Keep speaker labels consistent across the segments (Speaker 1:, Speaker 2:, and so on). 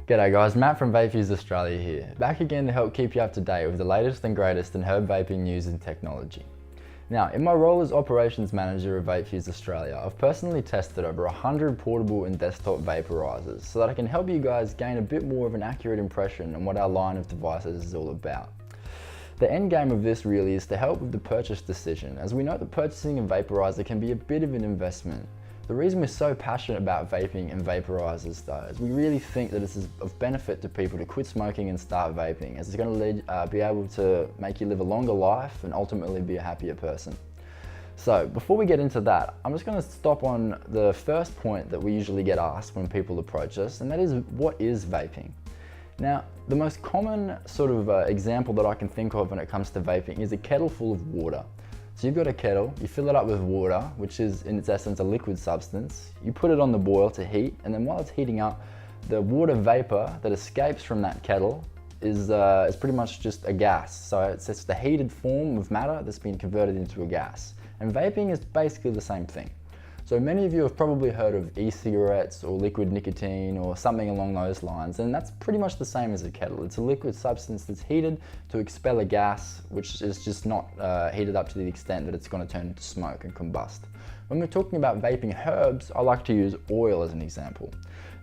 Speaker 1: G'day guys, Matt from Vaporizers Australia here, back again to help keep you up to date with the latest and greatest in herb vaping news and technology. Now, in my role as Operations Manager of Vaporizers Australia, I've personally tested over 100 portable and desktop vaporizers so that I can help you guys gain a bit more of an accurate impression on what our line of devices is all about. The end game of this really is to help with the purchase decision, as we know that purchasing a vaporizer can be a bit of an investment. The reason we're so passionate about vaping and vaporizers though is we really think that this is of benefit to people to quit smoking and start vaping, as it's going to be able to make you live a longer life and ultimately be a happier person. So before we get into that, I'm just going to stop on the first point that we usually get asked when people approach us, and that is, what is vaping? Now, the most common sort of example that I can think of when it comes to vaping is a kettle full of water. So you've got a kettle, you fill it up with water, which is in its essence a liquid substance. You put it on the boil to heat, and then while it's heating up, the water vapor that escapes from that kettle is pretty much just a gas. So it's just the heated form of matter that's been converted into a gas. And vaping is basically the same thing. So many of you have probably heard of e-cigarettes or liquid nicotine or something along those lines, and that's pretty much the same as a kettle. It's a liquid substance that's heated to expel a gas, which is just not heated up to the extent that it's going to turn into smoke and combust. When we're talking about vaping herbs, I like to use oil as an example.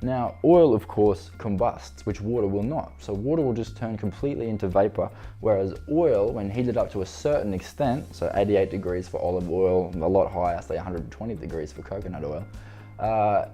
Speaker 1: Now, oil of course combusts, which water will not. So water will just turn completely into vapor, whereas oil, when heated up to a certain extent, so 88 degrees for olive oil, a lot higher, say 120 degrees for coconut oil,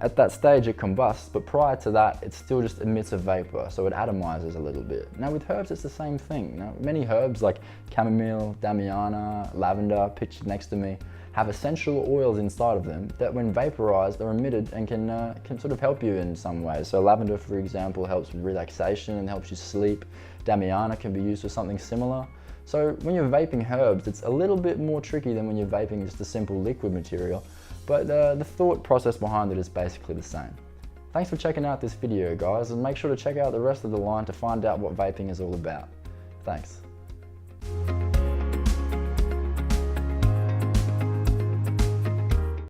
Speaker 1: at that stage it combusts, but prior to that it still just emits a vapor, so it atomizes a little bit. Now with herbs it's the same thing. Now, many herbs like chamomile, damiana, lavender, pictured next to me, have essential oils inside of them that when vaporized are emitted and can sort of help you in some ways. So lavender, for example, helps with relaxation and helps you sleep. Damiana can be used for something similar. So when you're vaping herbs, it's a little bit more tricky than when you're vaping just a simple liquid material, but the thought process behind it is basically the same. Thanks for checking out this video, guys, and make sure to check out the rest of the line to find out what vaping is all about. Thanks.